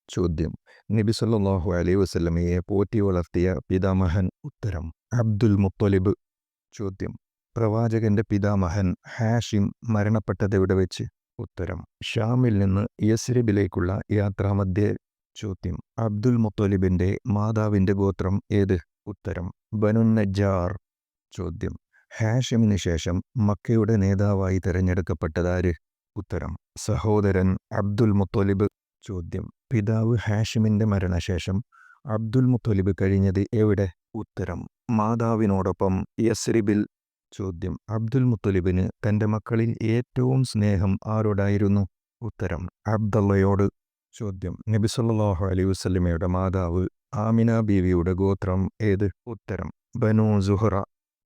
ചോദ്യം. നബി സല്ലല്ലാഹു അലൈഹി വസല്ലമയെ പോറ്റി വളർത്തിയ പിതാമഹൻ. ഉത്തരം അബ്ദുൽ മുത്തലിബ്. ചോദ്യം. പ്രവാചകന്റെ പിതാമഹൻ ഹാഷിം മരണപ്പെട്ടതെവിടെ വെച്ച്? ഉത്തരം ഷാമിൽ നിന്ന് യസ്രിബിലേക്കുള്ള യാത്രാമധ്യേ. ചോദ്യം. അബ്ദുൽ മുത്തലിബിന്റെ മാതാവിന്റെ ഗോത്രം ഏത്? ഉത്തരം ബനു നജ്ജാർ. ചോദ്യം. ഹാഷിമിന് ശേഷം മക്കയുടെ നേതാവായി തിരഞ്ഞെടുക്കപ്പെട്ടതാര്? ഉത്തരം സഹോദരൻ അബ്ദുൽ മുത്തലിബ്. ചോദ്യം. പിതാവ് ഹാഷിമിന്റെ മരണശേഷം അബ്ദുൽ മുത്തലിബ് കഴിഞ്ഞത് എവിടെ? ഉത്തരം മാതാവിനോടൊപ്പം യസ്രിബിൽ. ചോദ്യം. അബ്ദുൽ മുത്തലിബിന് തൻ്റെ മക്കളിൽ ഏറ്റവും സ്നേഹം ആരോടായിരുന്നു? ഉത്തരം അബ്ദല്ലയോട്. ചോദ്യം. നബി സല്ലല്ലാഹു അലൈഹി വസല്ലമയുടെ മാതാവ് ആമിന ബീവിയുടെ ഗോത്രം ഏത്? ഉത്തരം ബനു സുഹ്റ.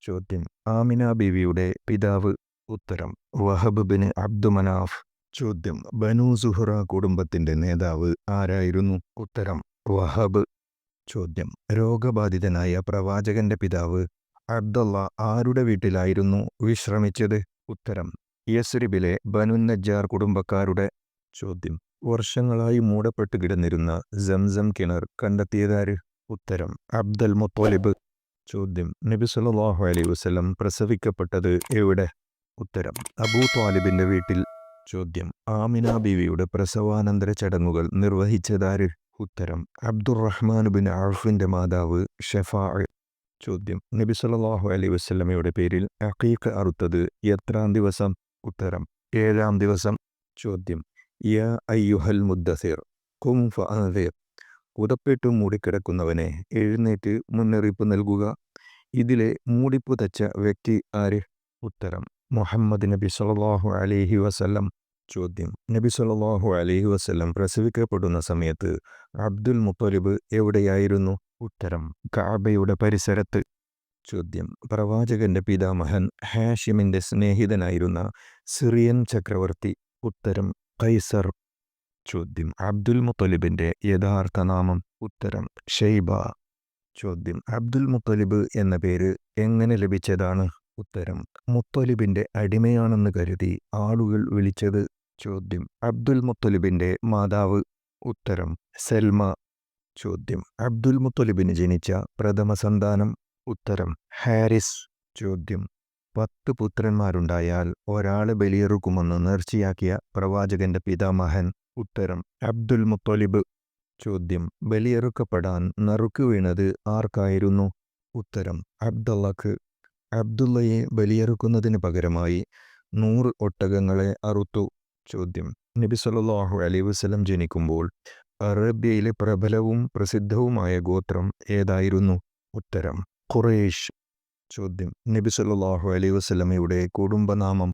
ചോദ്യം. ആമിന ബീവിയുടെ പിതാവ്? ഉത്തരം വഹബ് ബിൻ അബ്ദുമനാഫ്. ചോദ്യം. ബനു സുഹ്റ കുടുംബത്തിന്റെ നേതാവ് ആരായിരുന്നു? ഉത്തരം വഹബ്. ചോദ്യം. രോഗബാധിതനായ പ്രവാചകന്റെ പിതാവ് അബ്ദല്ല ആരുടെ വീട്ടിലായിരുന്നു വിശ്രമിച്ചത്? ഉത്തരം യസ്രിബിലെ ബനു നജ്ജാർ കുടുംബക്കാരുടെ. ചോദ്യം. വർഷങ്ങളായി മൂടപ്പെട്ട് കിടന്നിരുന്ന സംസം കിണർ കണ്ടെത്തിയതാര്? ഉത്തരം അബ്ദുൽ മുത്തലിബ്. ചോദ്യം. നബി സല്ലല്ലാഹു അലൈഹി വസല്ലം പ്രസവിക്കപ്പെട്ടത് എവിടെ? ഉത്തരം അബൂ ത്വാലിബിന്റെ വീട്ടിൽ. ചോദ്യം. ആമിന ബീവിയുടെ പ്രസവാനന്തര ചടങ്ങുകൾ നിർവഹിച്ചതാര്? ഉത്തരം അബ്ദുറഹ്മാൻ ബിൻ ഔഫിന്റെ മാതാവ് ഷഫാ. ചോദ്യം. നബി സല്ലല്ലാഹു അലൈഹി വസല്ലമയുടെ പേരിൽ അഖീഖ അറുത്തത് എത്രാം ദിവസം? ഉത്തരം 7-ാം ദിവസം. ചോദ്യം. യാ അയ്യുഹൽ മുദ്ദസിർ ഖും ഫഅൻദിർ. പുതപ്പിട്ട് മൂടിക്കിടക്കുന്നവനെ എഴുന്നേറ്റ് മുന്നറിയിപ്പ് നൽകുക. ഇതിലെ മൂടിപ്പ് തച്ച വ്യക്തി ആര്? ഉത്തരം മുഹമ്മദ് നബി സല്ലല്ലാഹു അലൈഹി വസല്ലം. ചോദ്യം. നബി സല്ലല്ലാഹു അലൈഹി വസല്ലം പ്രസവിക്കപ്പെടുന്ന സമയത്ത് അബ്ദുൽ മുത്തലിബ് എവിടെയായിരുന്നു? ഉത്തരം കഅബയുടെ പരിസരത്ത്. ചോദ്യം. പ്രവാചകന്റെ പിതാമഹൻ ഹാഷിമിന്റെ സ്നേഹിതനായിരുന്ന സിറിയൻ ചക്രവർത്തി? ഉത്തരം കൈസർ. ചോദ്യം. അബ്ദുൽ മുത്തലിബിന്റെ യഥാർത്ഥ നാമം? ഉത്തരം ഷൈബ. ചോദ്യം. അബ്ദുൽ മുത്തലിബ് എന്ന പേര് എങ്ങനെ ലഭിച്ചതാണ്? ഉത്തരം മുത്തലിബിന്റെ അടിമയാണെന്ന് കരുതി ആളുകൾ വിളിച്ചത്. ചോദ്യം. അബ്ദുൽ മുത്തലിബിന്റെ മാതാവ്? ഉത്തരം സൽമ. ചോദ്യം. അബ്ദുൽ മുത്തലിബിന് ജനിച്ച പ്രഥമ സന്താനം? ഉത്തരം ഹാരിസ്. ചോദ്യം. 10 പുത്രന്മാരുണ്ടായാൽ ഒരാളെ ബലിയെറുക്കുമെന്ന് നേർച്ചയാക്കിയ പ്രവാചകന്റെ പിതാമഹൻ? ഉത്തരം അബ്ദുൽ മുത്തലിബ്. ചോദ്യം. ബലിയെറുക്കപ്പെടാൻ നറുക്ക് വീണത് ആർക്കായിരുന്നു? ഉത്തരം അബ്ദല്ലക്ക്. അബ്ദുള്ളയെ ബലിയെറുക്കുന്നതിന് പകരമായി 100 ഒട്ടകങ്ങളെ അറുത്തു. ചോദ്യം. നബി സല്ലല്ലാഹു അലൈഹി വസല്ലം ജനിക്കുമ്പോൾ അറേബ്യയിലെ പ്രബലവും പ്രസിദ്ധവുമായ ഗോത്രം ഏതായിരുന്നു? ഉത്തരം ഖുറൈശ്. ചോദ്യം. നബി സല്ലല്ലാഹു അലൈഹി വസല്ലമയുടെ കുടുംബനാമം?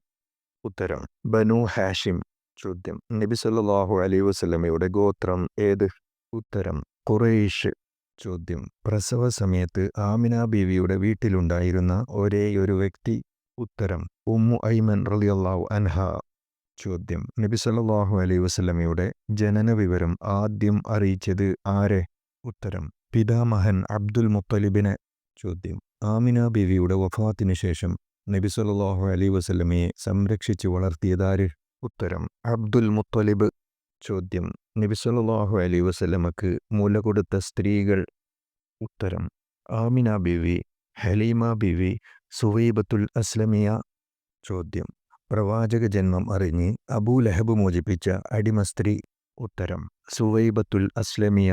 ഉത്തരം ബനു ഹാഷിം. ചോദ്യം. നബി സല്ലല്ലാഹു അലൈഹി വസല്ലമയുടെ ഗോത്രം ഏത്? ഉത്തരം ഖുറൈശ്. ചോദ്യം. പ്രസവ സമയത്ത് ആമിന ബീവിയുടെ വീട്ടിലുണ്ടായിരുന്ന ഒരേയൊരു വ്യക്തി? ഉത്തരം ഉമ്മു ഐമൻ റളിയല്ലാഹു അൻഹ. ചോദ്യം. നബി സല്ലല്ലാഹു അലൈഹി വസല്ലമയുടെ ജനന വിവരം ആദ്യം അറിയിച്ചത് ആരെ? ഉത്തരം പിതാമഹൻ അബ്ദുൽ മുത്തലിബിനെ. ചോദ്യം. ആമിന ബീവിയുടെ വഫാത്തിന് ശേഷം നബി സല്ലല്ലാഹു അലൈഹി വസല്ലമയെ സംരക്ഷിച്ച് വളർത്തിയതാര്? ഉത്തരം അബ്ദുൽ മുത്തലിബ്. ചോദ്യം. നബി സല്ലല്ലാഹു അലൈഹി വസല്ലമക്ക് മുല കൊടുത്ത സ്ത്രീകൾ? ഉത്തരം ആമിന ബീവി, ഹലീമ ബീവി, സുവൈബത്തുൽ അസ്ലമിയ. ചോദ്യം. പ്രവാചക ജന്മം അറിഞ്ഞ് അബൂ ലഹബ് മോചിപ്പിച്ച അടിമ സ്ത്രീ? ഉത്തരം സുവൈബത്തുൽ അസ്ലമിയ.